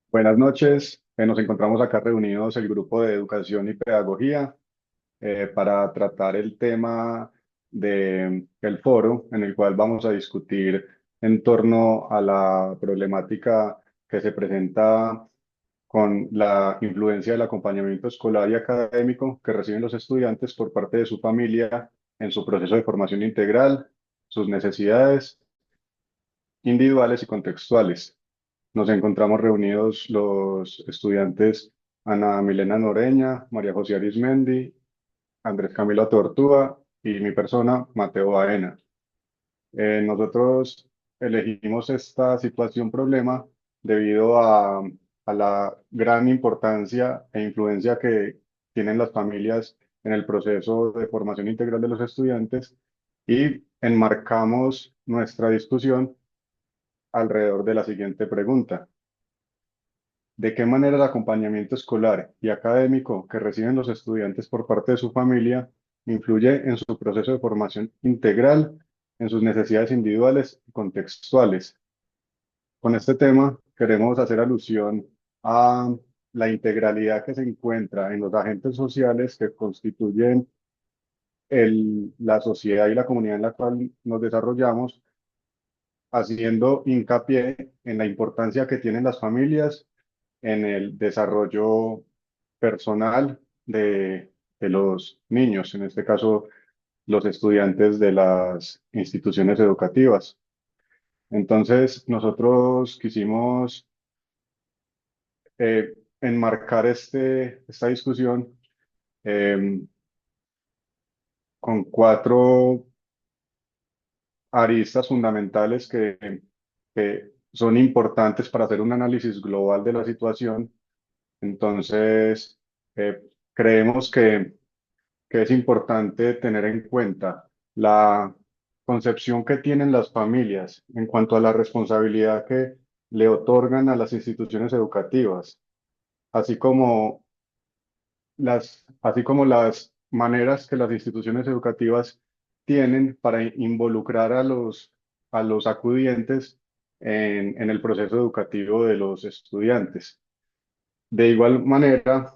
Buenas noches. Nos encontramos acá reunidos el grupo de educación y pedagogía para tratar el tema del foro en el cual vamos a discutir en torno a la problemática que se presenta con la influencia del acompañamiento escolar y académico que reciben los estudiantes por parte de su familia en su proceso de formación integral, sus necesidades individuales y contextuales. Nos encontramos reunidos los estudiantes Ana Milena Noreña, María José Arismendi, Andrés Camilo Tortúa y mi persona, Mateo Baena. Nosotros elegimos esta situación problema debido a la gran importancia e influencia que tienen las familias en el proceso de formación integral de los estudiantes y enmarcamos nuestra discusión alrededor de la siguiente pregunta. ¿De qué manera el acompañamiento escolar y académico que reciben los estudiantes por parte de su familia influye en su proceso de formación integral, en sus necesidades individuales y contextuales? Con este tema queremos hacer alusión a la integralidad que se encuentra en los agentes sociales que constituyen la sociedad y la comunidad en la cual nos desarrollamos, haciendo hincapié en la importancia que tienen las familias en el desarrollo personal de los niños, en este caso los estudiantes de las instituciones educativas. Entonces, nosotros quisimos enmarcar esta discusión eh, con cuatro aristas fundamentales que son importantes para hacer un análisis global de la situación. Entonces, creemos que es importante tener en cuenta la concepción que tienen las familias en cuanto a la responsabilidad que le otorgan a las instituciones educativas, así como las maneras que las instituciones educativas tienen para involucrar a los acudientes en el proceso educativo de los estudiantes. De igual manera,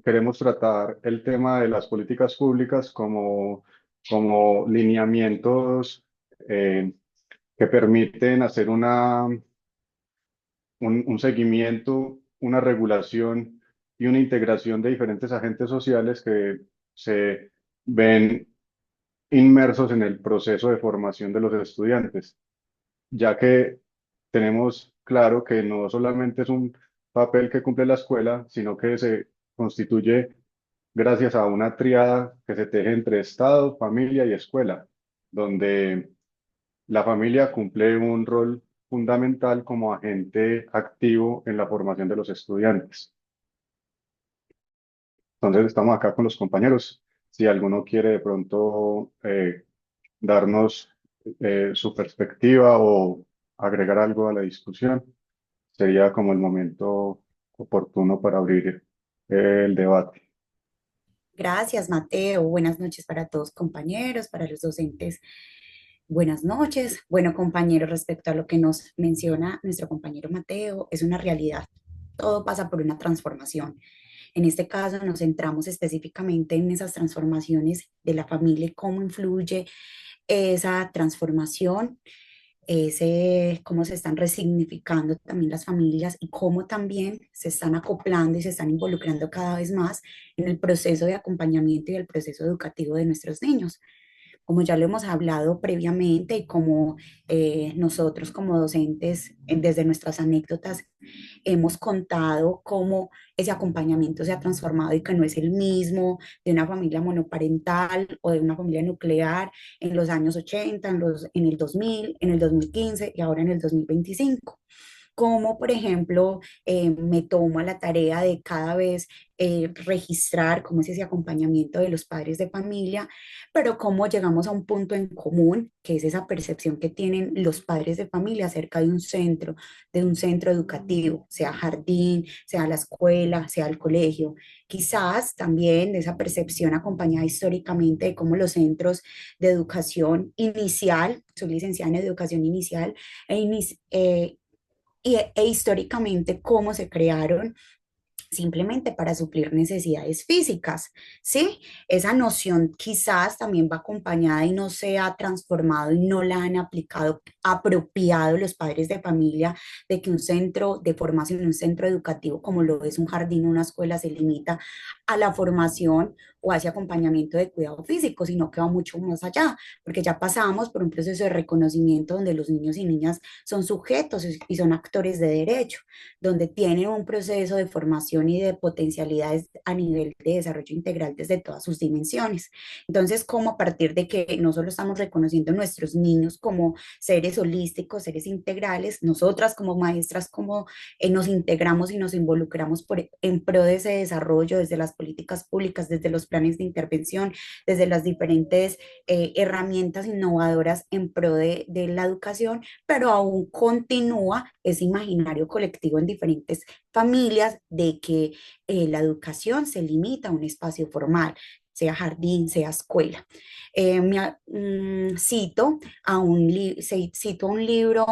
queremos tratar el tema de las políticas públicas como lineamientos que permiten hacer un seguimiento, una regulación y una integración de diferentes agentes sociales que se ven inmersos en el proceso de formación de los estudiantes, ya que tenemos claro que no solamente es un papel que cumple la escuela, sino que se constituye gracias a una triada que se teje entre Estado, familia y escuela, donde la familia cumple un rol fundamental como agente activo en la formación de los estudiantes. Entonces estamos acá con los compañeros. Si alguno quiere de pronto darnos su perspectiva o agregar algo a la discusión, sería como el momento oportuno para abrir el debate. Gracias, Mateo. Buenas noches para todos compañeros, para los docentes. Buenas noches. Bueno, compañeros, respecto a lo que nos menciona nuestro compañero Mateo, es una realidad. Todo pasa por una transformación. En este caso nos centramos específicamente en esas transformaciones de la familia y cómo influye esa transformación, cómo se están resignificando también las familias y cómo también se están acoplando y se están involucrando cada vez más en el proceso de acompañamiento y el proceso educativo de nuestros niños. Como ya lo hemos hablado previamente y como nosotros como docentes, desde nuestras anécdotas, hemos contado cómo ese acompañamiento se ha transformado y que no es el mismo de una familia monoparental o de una familia nuclear en los años 80, en el 2000, en el 2015 y ahora en el 2025. Como por ejemplo me tomo la tarea de cada vez registrar cómo es ese acompañamiento de los padres de familia, pero cómo llegamos a un punto en común, que es esa percepción que tienen los padres de familia acerca de un centro educativo, sea jardín, sea la escuela, sea el colegio. Quizás también de esa percepción acompañada históricamente de cómo los centros de educación inicial, soy licenciada en educación inicial, e e históricamente cómo se crearon simplemente para suplir necesidades físicas, ¿sí? Esa noción quizás también va acompañada y no se ha transformado y no la han aplicado apropiado los padres de familia de que un centro de formación, un centro educativo como lo es un jardín, una escuela, se limita a la formación o hacia acompañamiento de cuidado físico, sino que va mucho más allá, porque ya pasamos por un proceso de reconocimiento donde los niños y niñas son sujetos y son actores de derecho, donde tienen un proceso de formación y de potencialidades a nivel de desarrollo integral desde todas sus dimensiones. Entonces, como a partir de que no solo estamos reconociendo a nuestros niños como seres holísticos, seres integrales, nosotras como maestras, como nos integramos y nos involucramos en pro de ese desarrollo desde las políticas públicas, desde los planes de intervención, desde las diferentes herramientas innovadoras en pro de la educación, pero aún continúa ese imaginario colectivo en diferentes familias de que la educación se limita a un espacio formal, sea jardín, sea escuela. Cito a un libro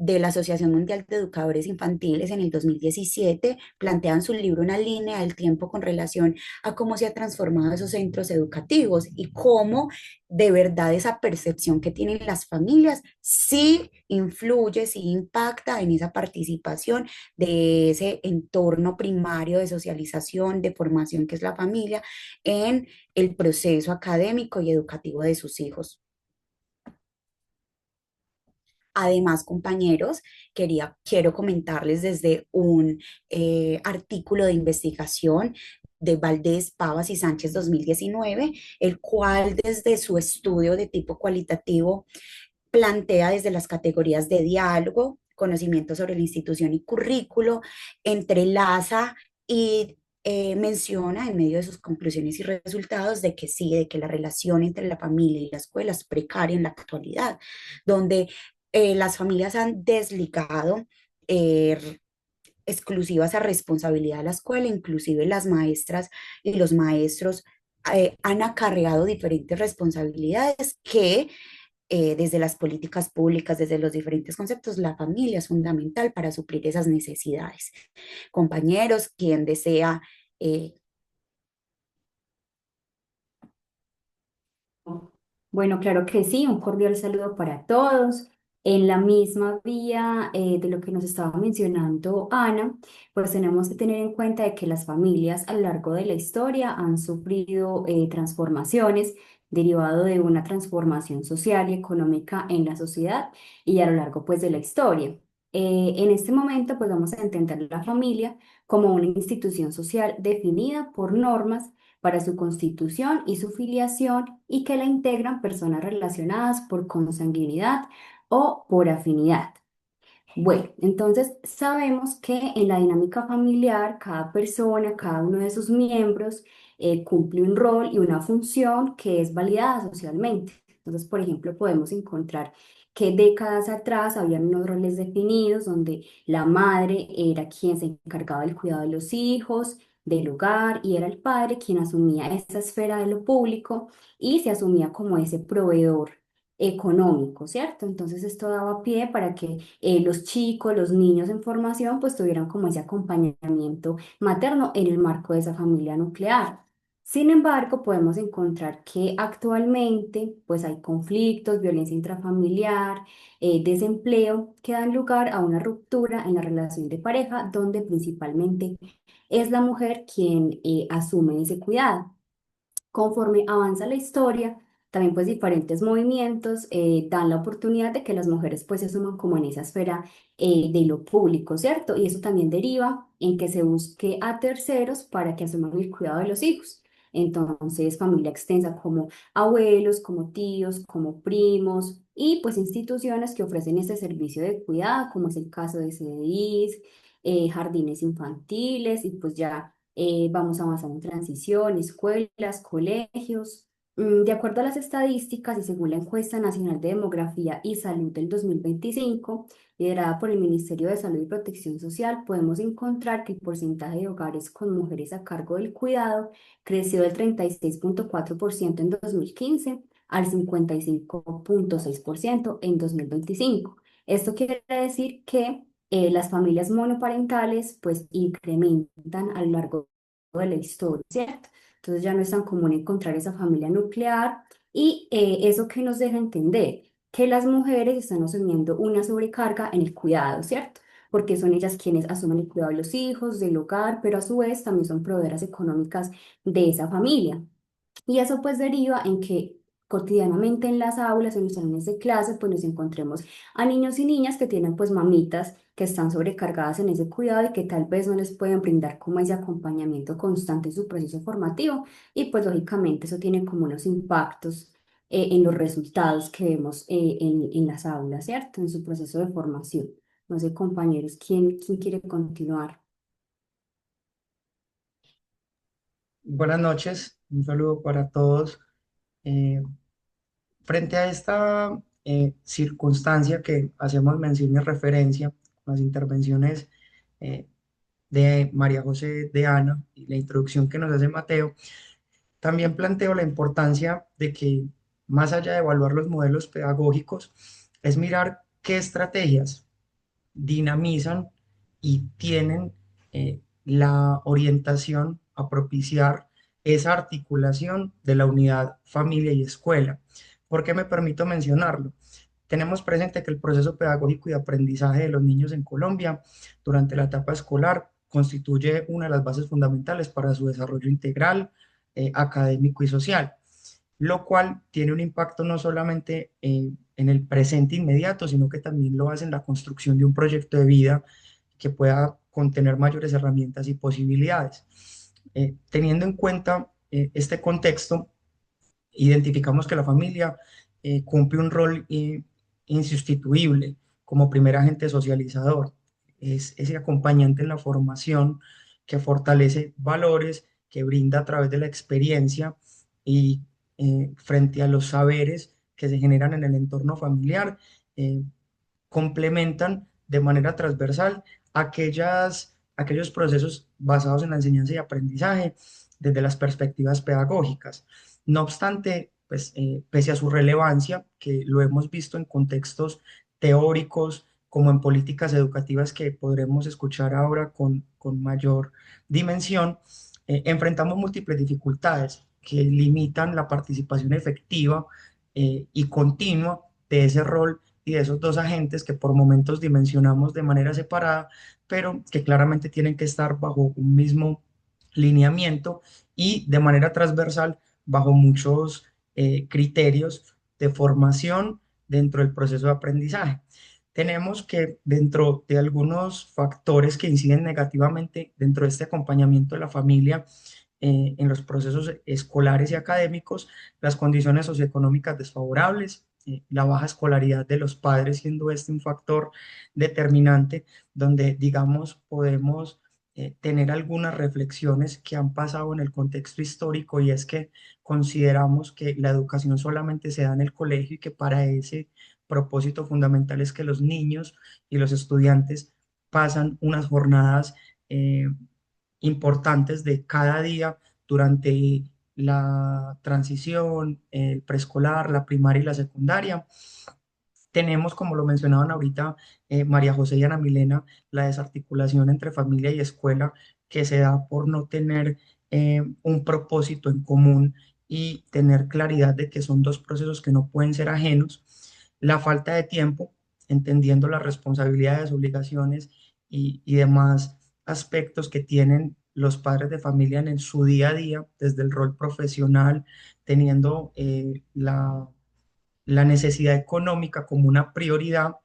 de la Asociación Mundial de Educadores Infantiles en el 2017, plantean su libro una línea del tiempo con relación a cómo se han transformado esos centros educativos y cómo de verdad esa percepción que tienen las familias sí influye, sí impacta en esa participación de ese entorno primario de socialización, de formación que es la familia, en el proceso académico y educativo de sus hijos. Además, compañeros, quiero comentarles desde un artículo de investigación de Valdés, Pavas y Sánchez 2019, el cual desde su estudio de tipo cualitativo plantea desde las categorías de diálogo, conocimiento sobre la institución y currículo, entrelaza y menciona en medio de sus conclusiones y resultados de que sí, de que la relación entre la familia y la escuela es precaria en la actualidad, donde las familias han desligado exclusivas a responsabilidad de la escuela, inclusive las maestras y los maestros han acarreado diferentes responsabilidades que desde las políticas públicas, desde los diferentes conceptos, la familia es fundamental para suplir esas necesidades. Compañeros, quien desea Bueno, claro que sí, un cordial saludo para todos. En la misma vía de lo que nos estaba mencionando Ana, pues tenemos que tener en cuenta de que las familias a lo largo de la historia han sufrido transformaciones derivado de una transformación social y económica en la sociedad y a lo largo pues de la historia. En este momento pues vamos a entender la familia como una institución social definida por normas para su constitución y su filiación y que la integran personas relacionadas por consanguinidad o por afinidad. Bueno, entonces sabemos que en la dinámica familiar cada persona, cada uno de sus miembros cumple un rol y una función que es validada socialmente. Entonces, por ejemplo, podemos encontrar que décadas atrás habían unos roles definidos donde la madre era quien se encargaba del cuidado de los hijos, del hogar, y era el padre quien asumía esa esfera de lo público y se asumía como ese proveedor económico, ¿cierto? Entonces esto daba pie para que los chicos, los niños en formación, pues tuvieran como ese acompañamiento materno en el marco de esa familia nuclear. Sin embargo, podemos encontrar que actualmente pues hay conflictos, violencia intrafamiliar, desempleo, que dan lugar a una ruptura en la relación de pareja, donde principalmente es la mujer quien asume ese cuidado. Conforme avanza la historia, también pues diferentes movimientos dan la oportunidad de que las mujeres pues se suman como en esa esfera de lo público, ¿cierto? Y eso también deriva en que se busque a terceros para que asuman el cuidado de los hijos. Entonces, familia extensa como abuelos, como tíos, como primos y pues instituciones que ofrecen este servicio de cuidado, como es el caso de CDIs, jardines infantiles y pues ya vamos avanzando en transición, escuelas, colegios. De acuerdo a las estadísticas y según la encuesta nacional de demografía y salud del 2025, liderada por el Ministerio de Salud y Protección Social, podemos encontrar que el porcentaje de hogares con mujeres a cargo del cuidado creció del 36,4% en 2015 al 55,6% en 2025. Esto quiere decir que las familias monoparentales pues incrementan a lo largo de la historia, ¿cierto? Entonces ya no es tan común encontrar esa familia nuclear y eso que nos deja entender que las mujeres están asumiendo una sobrecarga en el cuidado, ¿cierto? Porque son ellas quienes asumen el cuidado de los hijos, del hogar, pero a su vez también son proveedoras económicas de esa familia. Y eso pues deriva en que cotidianamente en las aulas, en los salones de clase, pues nos encontremos a niños y niñas que tienen pues mamitas que están sobrecargadas en ese cuidado y que tal vez no les pueden brindar como ese acompañamiento constante en su proceso formativo y pues lógicamente eso tiene como unos impactos en los resultados que vemos en las aulas, ¿cierto? En su proceso de formación. No sé, compañeros, ¿quién quiere continuar? Buenas noches, un saludo para todos. Eh, Frente a esta circunstancia que hacemos mención y referencia con las intervenciones eh, de María José, de Ana y la introducción que nos hace Mateo, también planteo la importancia de que más allá de evaluar los modelos pedagógicos, es mirar qué estrategias dinamizan y tienen la orientación a propiciar esa articulación de la unidad familia y escuela. ¿Por qué me permito mencionarlo? Tenemos presente que el proceso pedagógico y aprendizaje de los niños en Colombia durante la etapa escolar constituye una de las bases fundamentales para su desarrollo integral, académico y social, lo cual tiene un impacto no solamente en el presente inmediato, sino que también lo hace en la construcción de un proyecto de vida que pueda contener mayores herramientas y posibilidades. Teniendo en cuenta este contexto, identificamos que la familia cumple un rol insustituible como primer agente socializador. Es ese acompañante en la formación que fortalece valores, que brinda a través de la experiencia y frente a los saberes que se generan en el entorno familiar, eh, complementan de manera transversal aquellos procesos basados en la enseñanza y aprendizaje desde las perspectivas pedagógicas. No obstante, pues, pese a su relevancia, que lo hemos visto en contextos teóricos como en políticas educativas que podremos escuchar ahora con mayor dimensión, enfrentamos múltiples dificultades que limitan la participación efectiva y continua de ese rol y de esos dos agentes que por momentos dimensionamos de manera separada, pero que claramente tienen que estar bajo un mismo lineamiento y de manera transversal bajo muchos criterios de formación dentro del proceso de aprendizaje. Tenemos que dentro de algunos factores que inciden negativamente dentro de este acompañamiento de la familia en los procesos escolares y académicos, las condiciones socioeconómicas desfavorables, la baja escolaridad de los padres siendo este un factor determinante donde, digamos, podemos tener algunas reflexiones que han pasado en el contexto histórico y es que consideramos que la educación solamente se da en el colegio y que para ese propósito fundamental es que los niños y los estudiantes pasan unas jornadas importantes de cada día durante la transición, el preescolar, la primaria y la secundaria. Tenemos, como lo mencionaban ahorita María José y Ana Milena, la desarticulación entre familia y escuela que se da por no tener un propósito en común y tener claridad de que son dos procesos que no pueden ser ajenos. La falta de tiempo, entendiendo las responsabilidades, obligaciones y demás aspectos que tienen los padres de familia en su día a día, desde el rol profesional, teniendo la necesidad económica como una prioridad,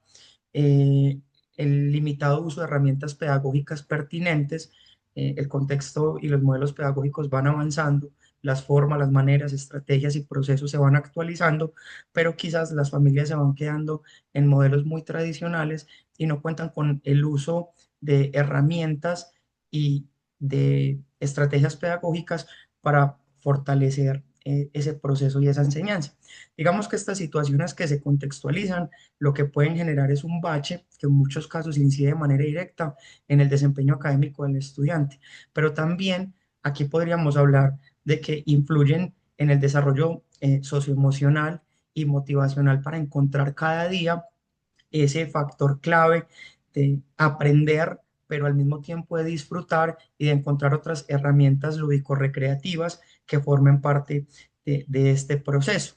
eh, el limitado uso de herramientas pedagógicas pertinentes, el contexto y los modelos pedagógicos van avanzando, las formas, las maneras, estrategias y procesos se van actualizando, pero quizás las familias se van quedando en modelos muy tradicionales y no cuentan con el uso de herramientas y de estrategias pedagógicas para fortalecer ese proceso y esa enseñanza. Digamos que estas situaciones que se contextualizan lo que pueden generar es un bache que en muchos casos incide de manera directa en el desempeño académico del estudiante, pero también aquí podríamos hablar de que influyen en el desarrollo socioemocional y motivacional para encontrar cada día ese factor clave de aprender, pero al mismo tiempo de disfrutar y de encontrar otras herramientas lúdico-recreativas que formen parte de este proceso.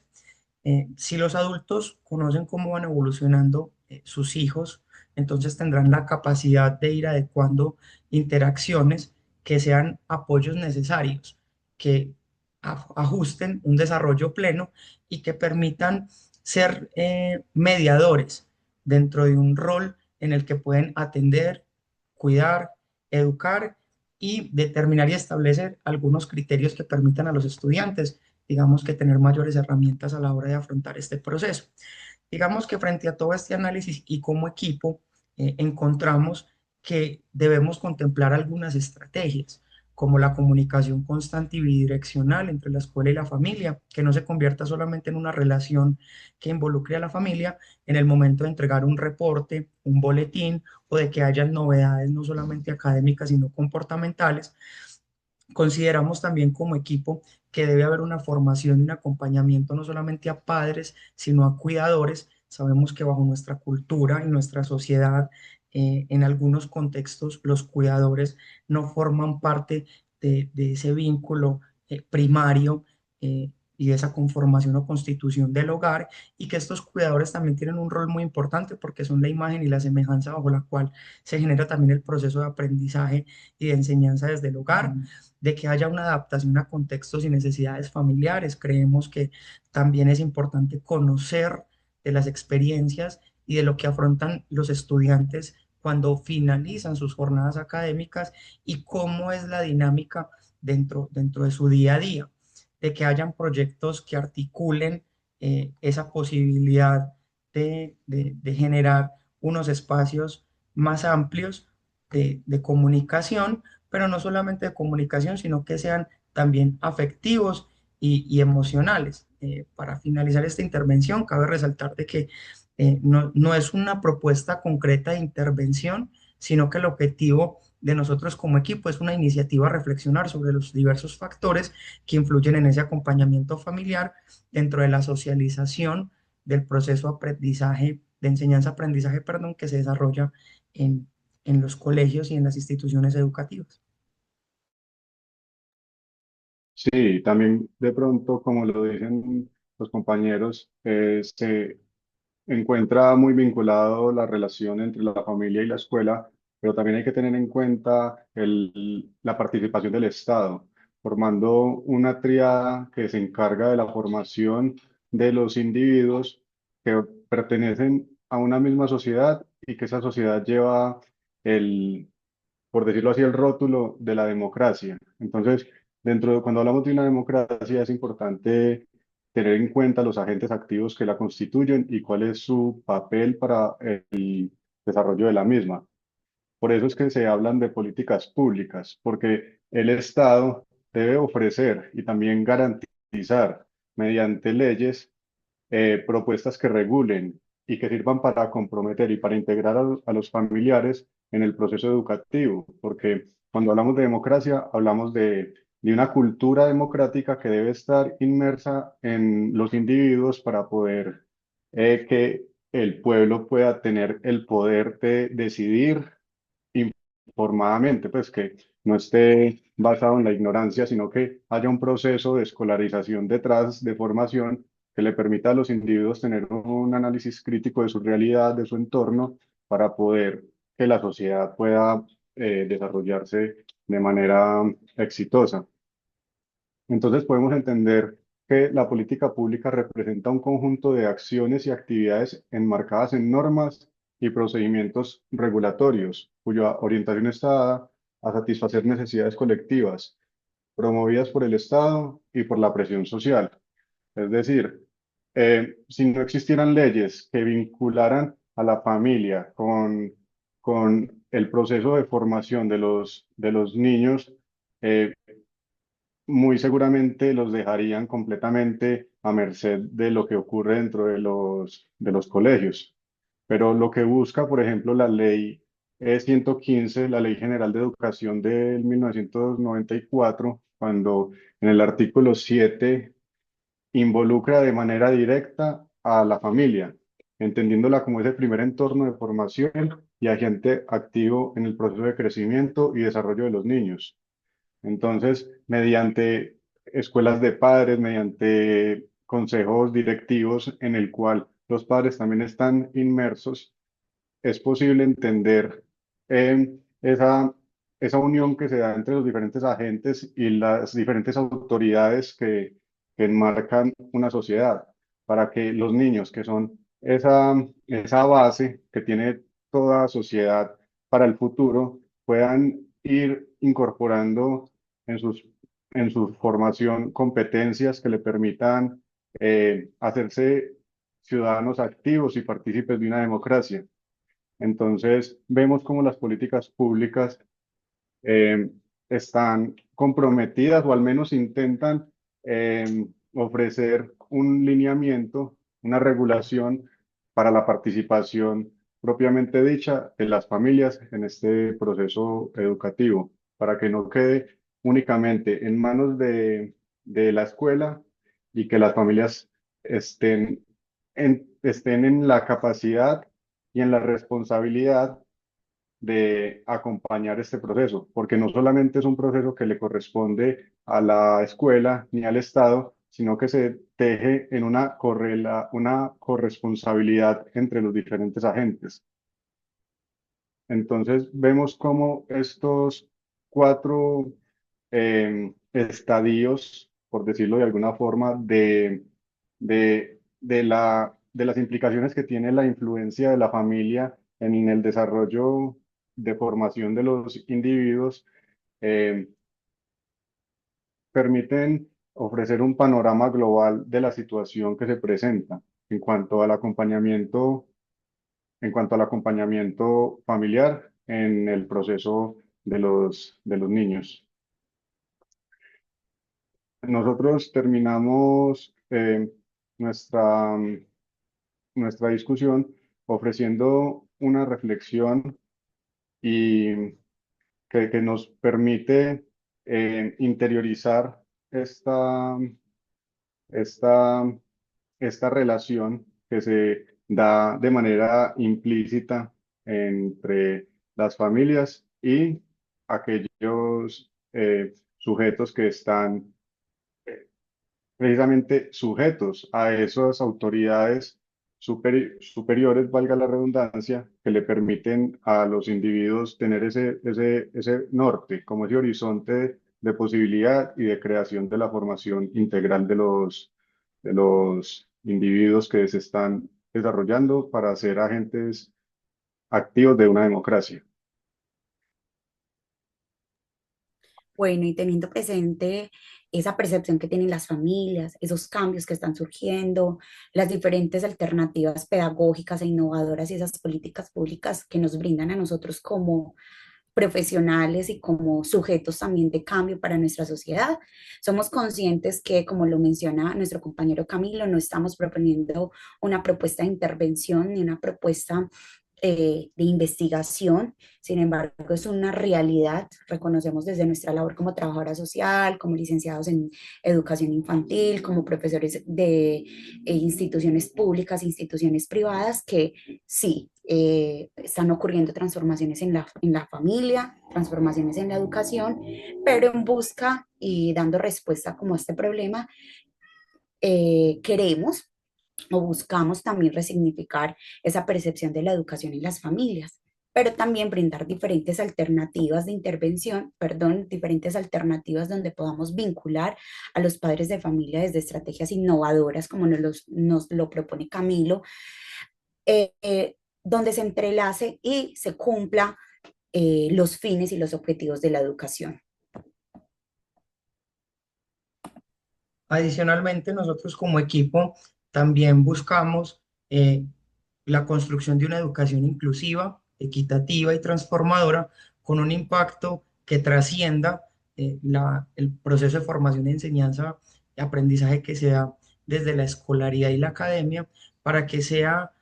Si los adultos conocen cómo van evolucionando sus hijos, entonces tendrán la capacidad de ir adecuando interacciones que sean apoyos necesarios, que ajusten un desarrollo pleno y que permitan ser mediadores dentro de un rol en el que pueden atender, cuidar, educar y determinar y establecer algunos criterios que permitan a los estudiantes, digamos, que tener mayores herramientas a la hora de afrontar este proceso. Digamos que frente a todo este análisis y como equipo, encontramos que debemos contemplar algunas estrategias, como la comunicación constante y bidireccional entre la escuela y la familia, que no se convierta solamente en una relación que involucre a la familia en el momento de entregar un reporte, un boletín o de que haya novedades no solamente académicas, sino comportamentales. Consideramos también como equipo que debe haber una formación y un acompañamiento no solamente a padres, sino a cuidadores. Sabemos que bajo nuestra cultura y nuestra sociedad, en algunos contextos, los cuidadores no forman parte de ese vínculo primario y de esa conformación o constitución del hogar, y que estos cuidadores también tienen un rol muy importante porque son la imagen y la semejanza bajo la cual se genera también el proceso de aprendizaje y de enseñanza desde el hogar, de que haya una adaptación a contextos y necesidades familiares. Creemos que también es importante conocer de las experiencias y de lo que afrontan los estudiantes cuando finalizan sus jornadas académicas y cómo es la dinámica dentro de su día a día, de que hayan proyectos que articulen esa posibilidad de generar unos espacios más amplios de comunicación, pero no solamente de comunicación, sino que sean también afectivos y emocionales. Para finalizar esta intervención, cabe resaltar de que no es una propuesta concreta de intervención, sino que el objetivo de nosotros como equipo es una iniciativa a reflexionar sobre los diversos factores que influyen en ese acompañamiento familiar dentro de la socialización del proceso de aprendizaje, de enseñanza-aprendizaje, perdón, que se desarrolla en los colegios y en las instituciones educativas. Sí, también de pronto, como lo dicen los compañeros, se encuentra muy vinculado la relación entre la familia y la escuela, pero también hay que tener en cuenta la participación del Estado, formando una tríada que se encarga de la formación de los individuos que pertenecen a una misma sociedad y que esa sociedad lleva por decirlo así, el rótulo de la democracia. Entonces, cuando hablamos de una democracia, es importante tener en cuenta los agentes activos que la constituyen y cuál es su papel para el desarrollo de la misma. Por eso es que se hablan de políticas públicas, porque el Estado debe ofrecer y también garantizar mediante leyes propuestas que regulen y que sirvan para comprometer y para integrar a los familiares en el proceso educativo, porque cuando hablamos de democracia, hablamos de una cultura democrática que debe estar inmersa en los individuos para poder que el pueblo pueda tener el poder de decidir informadamente, pues que no esté basado en la ignorancia, sino que haya un proceso de escolarización detrás, de formación, que le permita a los individuos tener un análisis crítico de su realidad, de su entorno, para poder que la sociedad pueda desarrollarse de manera exitosa. Entonces podemos entender que la política pública representa un conjunto de acciones y actividades enmarcadas en normas y procedimientos regulatorios, cuya orientación está dada a satisfacer necesidades colectivas, promovidas por el Estado y por la presión social. Es decir, si no existieran leyes que vincularan a la familia con el proceso de formación de los niños, eh, muy seguramente los dejarían completamente a merced de lo que ocurre dentro de los colegios. Pero lo que busca, por ejemplo, la ley 115, la Ley General de Educación del 1994, cuando en el artículo 7 involucra de manera directa a la familia. entendiéndola como ese primer entorno de formación y agente activo en el proceso de crecimiento y desarrollo de los niños. Entonces, mediante escuelas de padres, mediante consejos directivos en el cual los padres también están inmersos, es posible entender esa, esa unión que se da entre los diferentes agentes y las diferentes autoridades que enmarcan una sociedad, para que los niños, que son esa base que tiene toda sociedad para el futuro, puedan ir incorporando en en su formación competencias que le permitan hacerse ciudadanos activos y partícipes de una democracia. Entonces, vemos cómo las políticas públicas eh, están comprometidas o al menos intentan ofrecer un lineamiento, una regulación para la participación propiamente dicha de las familias en este proceso educativo, para que no quede únicamente en manos de la escuela y que las familias estén estén en la capacidad y en la responsabilidad de acompañar este proceso, porque no solamente es un proceso que le corresponde a la escuela ni al Estado, sino que se teje en una corresponsabilidad entre los diferentes agentes. Entonces, vemos cómo estos cuatro estadios, por decirlo de alguna forma, de las implicaciones que tiene la influencia de la familia en el desarrollo de formación de los individuos, eh, permiten ofrecer un panorama global de la situación que se presenta en cuanto al acompañamiento en cuanto al acompañamiento familiar en el proceso de los niños. Nosotros terminamos nuestra, nuestra discusión ofreciendo una reflexión y que nos permite interiorizar esta, esta relación que se da de manera implícita entre las familias y aquellos sujetos que están precisamente sujetos a esas autoridades superiores, valga la redundancia, que le permiten a los individuos tener ese norte, como ese horizonte de posibilidad y de creación de la formación integral de los individuos que se están desarrollando para ser agentes activos de una democracia. Bueno, y teniendo presente esa percepción que tienen las familias, esos cambios que están surgiendo, las diferentes alternativas pedagógicas e innovadoras y esas políticas públicas que nos brindan a nosotros como profesionales y como sujetos también de cambio para nuestra sociedad. Somos conscientes que, como lo menciona nuestro compañero Camilo, no estamos proponiendo una propuesta de intervención ni una propuesta de investigación. Sin embargo, es una realidad. Reconocemos desde nuestra labor como trabajadora social, como licenciados en educación infantil, como profesores de instituciones públicas, instituciones privadas, que sí, están ocurriendo transformaciones en la familia, transformaciones en la educación, pero en busca y dando respuesta como a este problema, queremos o buscamos también resignificar esa percepción de la educación en las familias, pero también brindar diferentes alternativas de intervención, perdón, diferentes alternativas donde podamos vincular a los padres de familia desde estrategias innovadoras, como nos lo propone Camilo, donde se entrelace y se cumpla los fines y los objetivos de la educación. Adicionalmente, nosotros como equipo también buscamos la construcción de una educación inclusiva, equitativa y transformadora con un impacto que trascienda el proceso de formación y enseñanza y aprendizaje que se da desde la escolaridad y la academia para que sea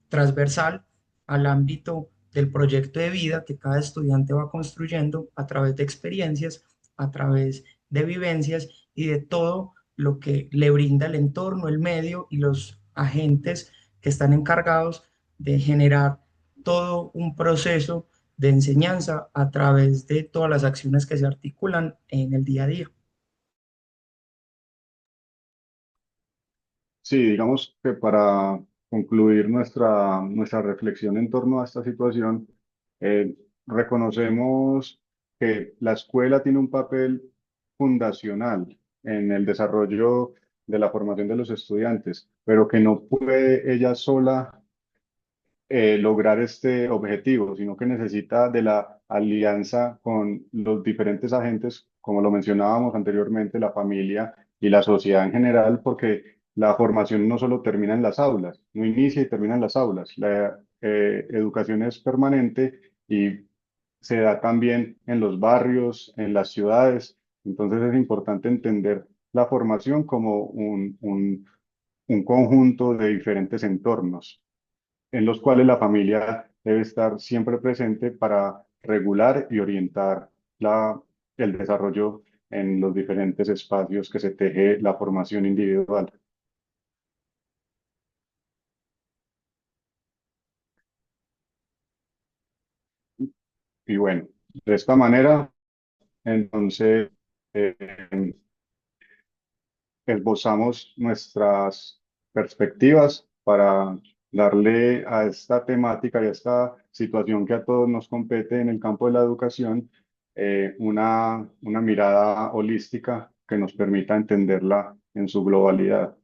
transversal al ámbito del proyecto de vida que cada estudiante va construyendo a través de experiencias, a través de vivencias y de todo lo que le brinda el entorno, el medio y los agentes que están encargados de generar todo un proceso de enseñanza a través de todas las acciones que se articulan en el día a día. Sí, digamos que para concluir nuestra reflexión en torno a esta situación, reconocemos que la escuela tiene un papel fundacional en el desarrollo de la formación de los estudiantes, pero que no puede ella sola lograr este objetivo, sino que necesita de la alianza con los diferentes agentes, como lo mencionábamos anteriormente, la familia y la sociedad en general, porque la formación no solo termina en las aulas, no inicia y termina en las aulas. La educación es permanente y se da también en los barrios, en las ciudades. Entonces es importante entender la formación como un conjunto de diferentes entornos en los cuales la familia debe estar siempre presente para regular y orientar el desarrollo en los diferentes espacios que se teje la formación individual. Y bueno, de esta manera, entonces, eh, esbozamos nuestras perspectivas para darle a esta temática y a esta situación que a todos nos compete en el campo de la educación, una mirada holística que nos permita entenderla en su globalidad.